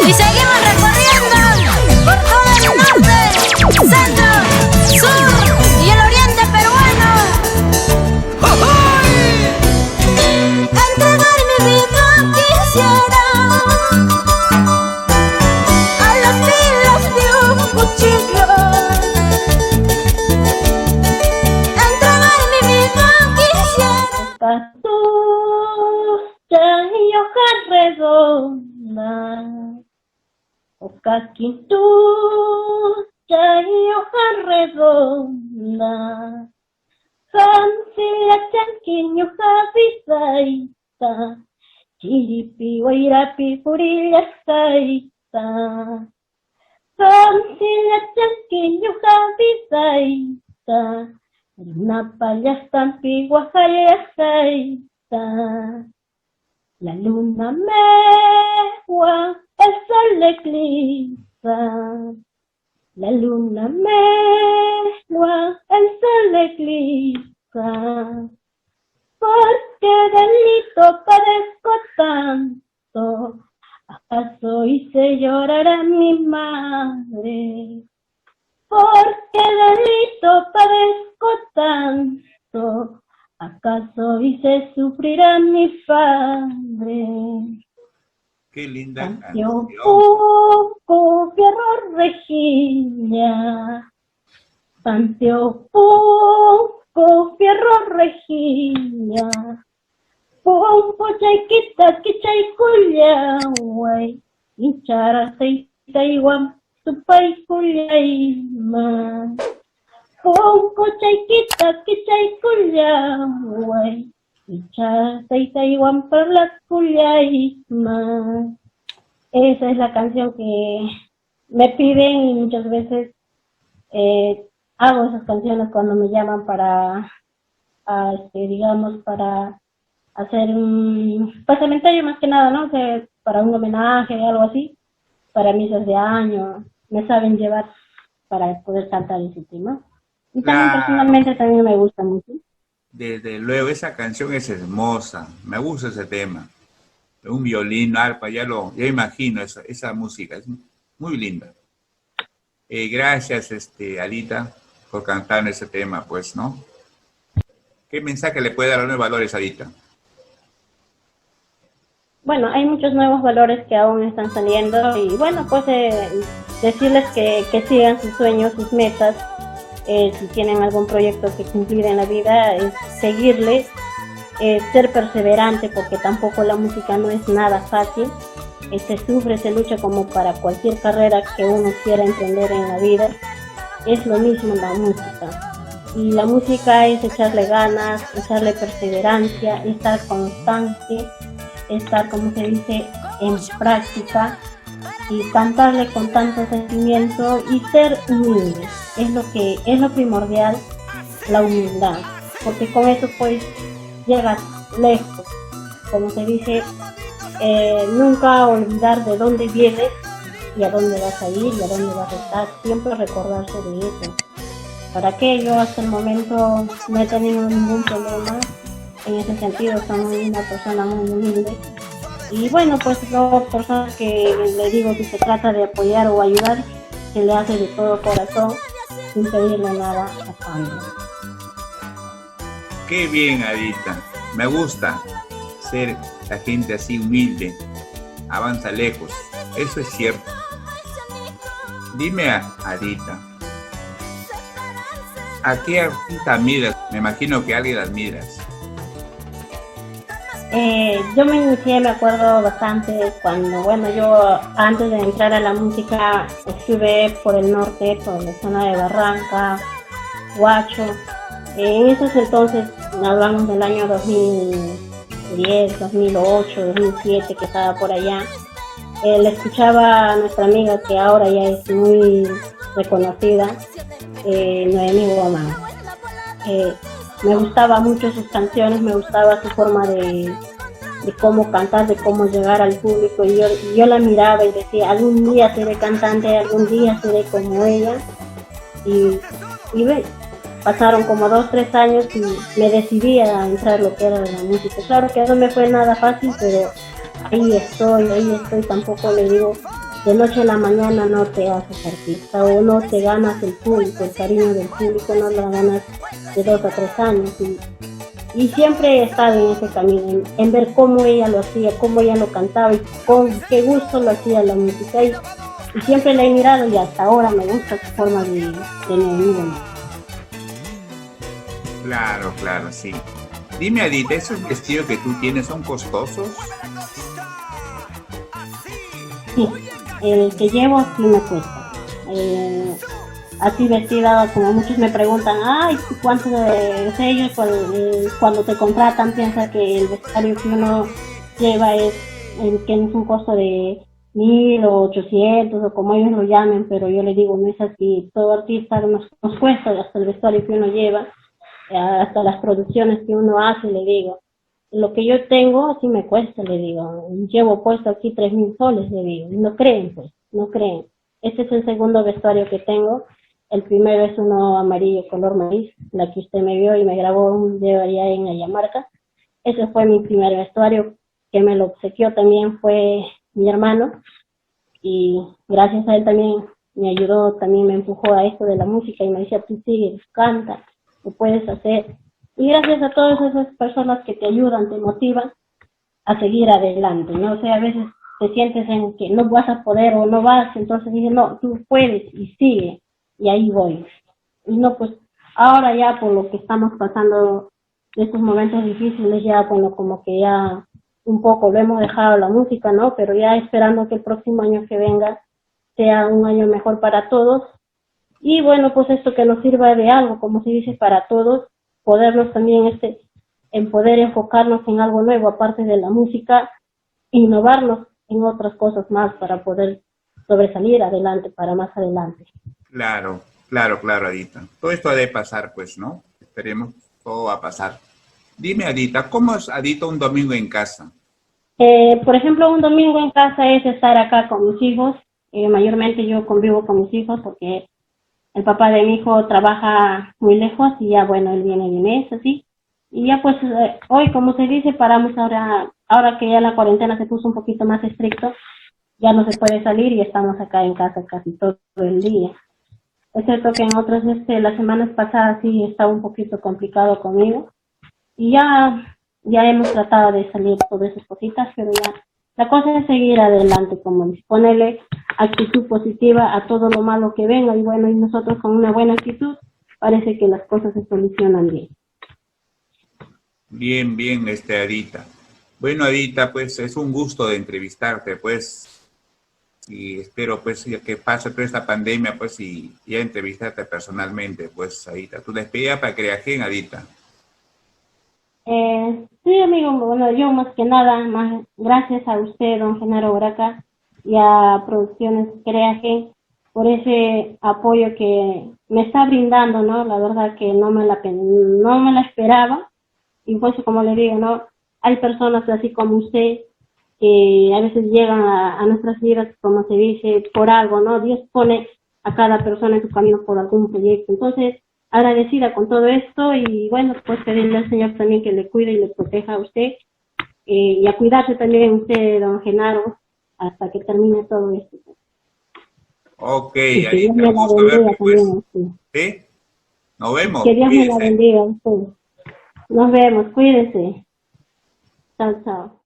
Y seguimos recorriendo por todo el norte, centro, sur y el oriente peruano. Entregar mi vida quisiera a las filas de un cuchillo. Entregar mi vida quisiera. Y hoja redonda, oca quintucha y hoja redonda, Hansila chanquiño javisaita, chiripi guairapi purilla saita, Hansila chanquiño javisaita, Napaya stampi guajaya saita. La luna mengua, el sol eclipsa. La luna mengua, el sol eclipsa. ¿Por qué delito padezco tanto? ¿Acaso hice llorar a mi madre? ¿Por qué delito padezco tanto? ¿Acaso hice sufrir a mi padre? Qué linda canción. canción. Poco fierro rejilla. Panteo poco fierro rejilla. Pompo chaiquita quichaicuya guay. Inchara seita iguam tupai cuyaima. Pongo chaiquita que chaicuya guay, y chaita igual para la cuyaima. Esa es la canción que me piden y muchas veces hago esas canciones cuando me llaman para, digamos, para hacer un pasamenterio más que nada, ¿no? Que para un homenaje o algo así, para misas de año, me saben llevar para poder cantar ese tema. Y también personalmente también me gusta mucho. Desde luego, esa canción es hermosa. Me gusta ese tema. Un violín, arpa, ya imagino esa música. Es muy linda. Gracias, Adita, por cantar ese tema, pues, ¿no? ¿Qué mensaje le puede dar a los valores, Adita? Bueno, hay muchos nuevos valores que aún están saliendo y bueno, pues decirles que sigan sus sueños, sus metas. Si tienen algún proyecto que cumplir en la vida, seguirle, ser perseverante, porque tampoco la música no es nada fácil. Se sufre, se lucha como para cualquier carrera que uno quiera emprender en la vida. Es lo mismo la música. Y la música es echarle ganas, echarle perseverancia, estar constante, estar, como se dice, en práctica y cantarle con tanto sentimiento y ser humilde. Es lo primordial, la humildad, porque con eso pues llegas lejos. Como se dice, nunca olvidar de dónde vienes y a dónde vas a ir y a dónde vas a estar, siempre recordarse de eso. Para que yo hasta el momento no he tenido ningún problema en ese sentido, soy una persona muy humilde. Y bueno, pues yo, personas que le digo que se trata de apoyar o ayudar, se le hace de todo corazón, sin pedirle nada a cambio. Qué bien, Adita. Me gusta ser la gente así humilde. Avanza lejos. Eso es cierto. Dime, Adita, ¿a qué artista admiras? Me imagino que alguien admiras. Yo me inicié, me acuerdo bastante, cuando, bueno, yo antes de entrar a la música estuve por el norte, por la zona de Barranca, Huacho. En esos entonces, hablamos del año 2010, 2008, 2007, que estaba por allá. Le escuchaba a nuestra amiga, que ahora ya es muy reconocida, Noemí Guamán. Me gustaba mucho sus canciones, me gustaba su forma de cómo cantar, de cómo llegar al público, y yo la miraba y decía, algún día seré cantante, algún día seré como ella. Y pasaron como 2-3 años y me decidí a entrar lo que era la música. Claro que no me fue nada fácil, pero ahí estoy, tampoco le digo de noche a la mañana no te haces artista o no te ganas el público, el cariño del público no lo ganas de 2 a 3 años. Y siempre he estado en ese camino, en ver cómo ella lo hacía, cómo ella lo cantaba y con qué gusto lo hacía la música. Y siempre la he mirado y hasta ahora me gusta su forma de mi. Claro, claro, sí. Dime, Adita, ¿esos vestidos que tú tienes son costosos? Sí, el que llevo sí me cuesta. Así vestida, como muchos me preguntan, ay, ¿cuánto de ellos cuando te contratan piensa que el vestuario que uno lleva que es un costo de 1.000 o 800 o como ellos lo llamen? Pero yo les digo, no es así. Todo artista nos cuesta hasta el vestuario que uno lleva, hasta las producciones que uno hace, le digo. Lo que yo tengo sí me cuesta, le digo. Llevo puesto aquí 3.000 soles, le digo. No creen, pues, no creen. Este es el segundo vestuario que tengo. El primero es uno amarillo color maíz, la que usted me vio y me grabó un video allá en Ayamarca. Ese fue mi primer vestuario, que me lo obsequió también fue mi hermano. Y gracias a él también me ayudó, también me empujó a esto de la música y me decía, tú sigue, canta, lo puedes hacer. Y gracias a todas esas personas que te ayudan, te motivan a seguir adelante, ¿no? O sea, a veces te sientes en que no vas a poder o no vas, entonces dices, no, tú puedes y sigue, y ahí voy. Y no, pues ahora ya por lo que estamos pasando de estos momentos difíciles, ya bueno, como que ya un poco lo hemos dejado la música, ¿no? Pero ya esperando que el próximo año que venga sea un año mejor para todos. Y bueno, pues esto que nos sirva de algo, como se dice, para todos, podernos también en poder enfocarnos en algo nuevo, aparte de la música, innovarnos en otras cosas más para poder sobresalir adelante, para más adelante. Claro, claro, claro, Adita. Todo esto ha de pasar, pues, ¿no? Esperemos, todo va a pasar. Dime, Adita, ¿cómo es, Adita, un domingo en casa? Por ejemplo, un domingo en casa es estar acá con mis hijos. Mayormente yo convivo con mis hijos porque el papá de mi hijo trabaja muy lejos y ya, bueno, él viene de mes, así. Y ya pues hoy, como se dice, paramos ahora que ya la cuarentena se puso un poquito más estricto, ya no se puede salir y estamos acá en casa casi todo el día. Es cierto que en otras, las semanas pasadas sí estaba un poquito complicado conmigo y ya hemos tratado de salir todas esas cositas, pero ya la cosa es seguir adelante, como dice, ponerle actitud positiva a todo lo malo que venga y bueno, y nosotros con una buena actitud parece que las cosas se solucionan bien. Bien, bien, Adita. Bueno, Adita, pues es un gusto de entrevistarte, pues, y espero, pues, que pase toda esta pandemia, pues, y ya entrevistarte personalmente, pues, Adita. Tu despedida para Creagen, Adita. Sí, amigo, bueno, yo más que nada, más gracias a usted, don Genaro Braca, y a Producciones Creagen por ese apoyo que me está brindando, ¿no? La verdad que no me la esperaba, y pues como le digo, ¿no? Hay personas así como usted que a veces llegan a nuestras vidas, como se dice, por algo, ¿no? Dios pone a cada persona en su camino por algún proyecto. Entonces, agradecida con todo esto y bueno, pues pedirle al Señor también que le cuide y le proteja a usted y a cuidarse también usted, don Genaro, hasta que termine todo esto. Ok, y que Dios Adita, me la gusto bendiga verte, también pues. a usted. ¿Sí? Nos vemos. Que Dios me la Cuídense. bendiga a usted. Nos vemos, cuídense. Chao, chao.